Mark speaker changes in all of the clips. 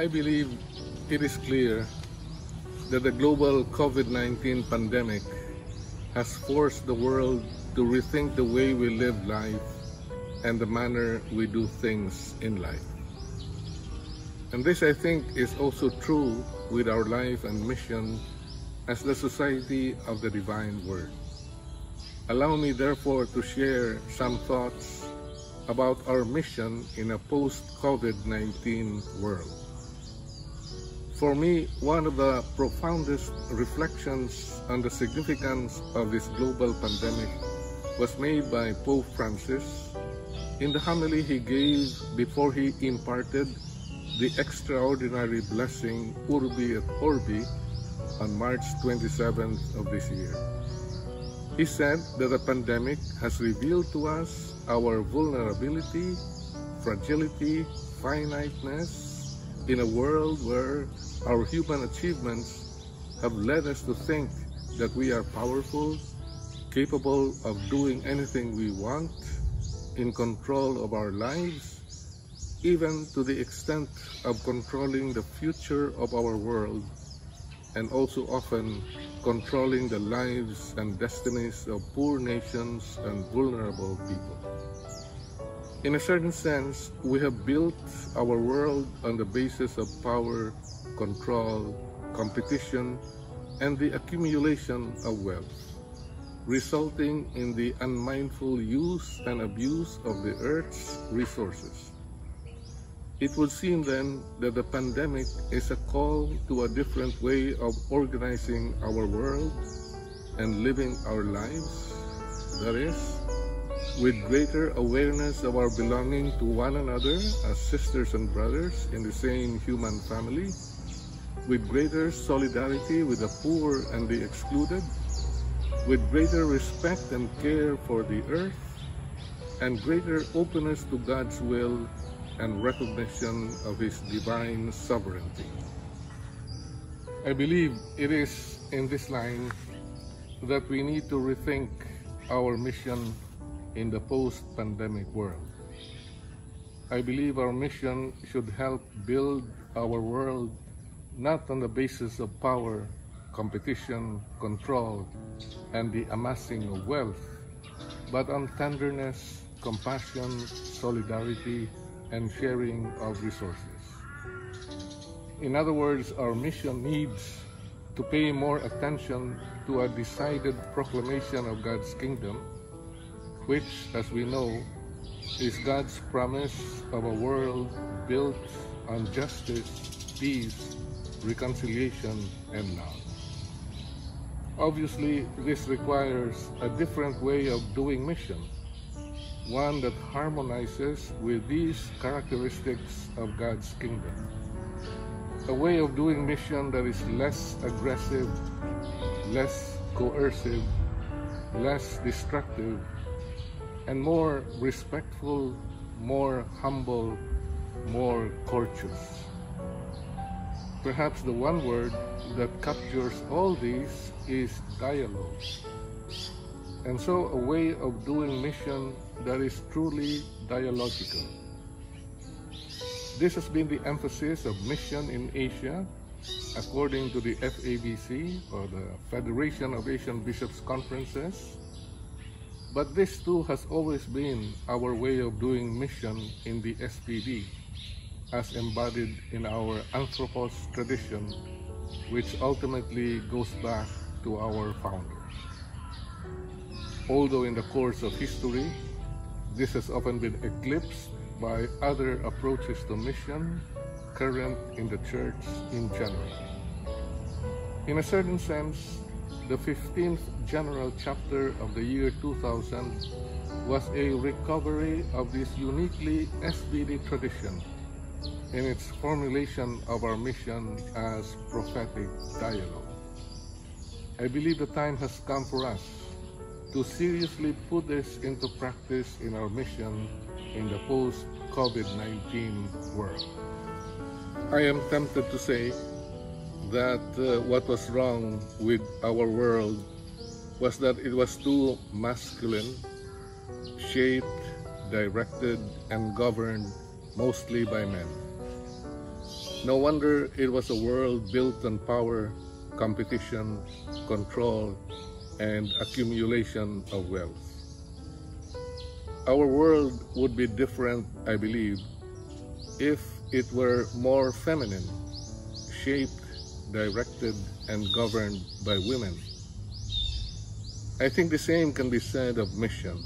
Speaker 1: I believe it is clear that the global COVID-19 pandemic has forced the world to rethink the way we live life and the manner we do things in life. And this, I think, is also true with our life and mission as the Society of the Divine Word. Allow me, therefore, to share some thoughts about our mission in a post-COVID-19 world. For me, one of the profoundest reflections on the significance of this global pandemic was made by Pope Francis in the homily he gave before he imparted the extraordinary blessing Urbi et Orbi on March 27th of this year. He said that the pandemic has revealed to us our vulnerability, fragility, finiteness in a world where our human achievements have led us to think that we are powerful, capable of doing anything we want, in control of our lives, even to the extent of controlling the future of our world, and also often controlling the lives and destinies of poor nations and vulnerable people. In a certain sense, we have built our world on the basis of power, control, competition, and the accumulation of wealth, resulting in the unmindful use and abuse of the Earth's resources. It would seem then that the pandemic is a call to a different way of organizing our world and living our lives, that is, with greater awareness of our belonging to one another as sisters and brothers in the same human family, with greater solidarity with the poor and the excluded, with greater respect and care for the earth, and greater openness to God's will and recognition of His divine sovereignty. I believe it is in this line that we need to rethink our mission in the post-pandemic world. I believe our mission should help build our world not on the basis of power, competition, control, and the amassing of wealth, but on tenderness, compassion, solidarity, and sharing of resources. In other words, our mission needs to pay more attention to a decided proclamation of God's kingdom, which, as we know, is God's promise of a world built on justice, peace, reconciliation, and love. Obviously, this requires a different way of doing mission, one that harmonizes with these characteristics of God's kingdom. A way of doing mission that is less aggressive, less coercive, less destructive, and more respectful, more humble, more courteous. Perhaps the one word that captures all these is dialogue. And so a way of doing mission that is truly dialogical. This has been the emphasis of mission in Asia, according to the FABC, or the Federation of Asian Bishops' Conferences. But this too has always been our way of doing mission in the SVD, as embodied in our Anthropos tradition, which ultimately goes back to our founder. Although in the course of history, this has often been eclipsed by other approaches to mission current in the Church in general. In a certain sense, the 15th General Chapter of the year 2000 was a recovery of this uniquely SVD tradition in its formulation of our mission as prophetic dialogue. I believe the time has come for us to seriously put this into practice in our mission in the post-COVID-19 world. I am tempted to say that what was wrong with our world was that it was too masculine, shaped, directed, and governed mostly by men. No wonder it was a world built on power, competition, control, and accumulation of wealth. Our world would be different, I believe, if it were more feminine, shaped, directed, and governed by women. I think the same can be said of mission.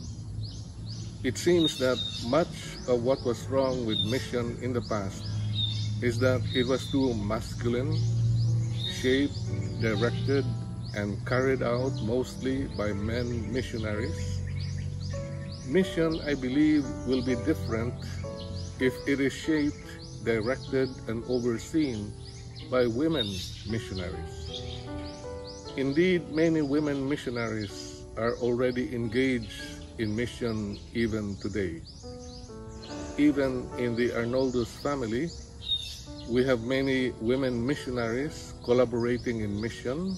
Speaker 1: It seems that much of what was wrong with mission in the past is that it was too masculine, shaped, directed, and carried out mostly by men missionaries. Mission, I believe, will be different if it is shaped, directed, and overseen by women missionaries. Indeed, many women missionaries are already engaged in mission even today. Even in the Arnoldus family, we have many women missionaries collaborating in mission,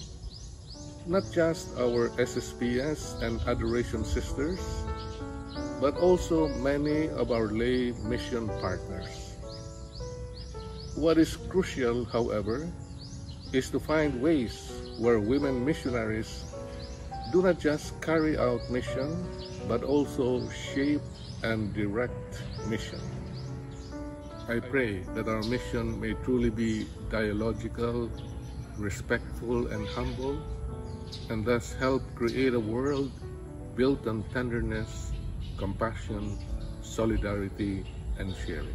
Speaker 1: not just our SSPS and Adoration Sisters, but also many of our lay mission partners. What is crucial, however, is to find ways where women missionaries do not just carry out mission, but also shape and direct mission. I pray that our mission may truly be dialogical, respectful, and humble, and thus help create a world built on tenderness, compassion, solidarity, and sharing.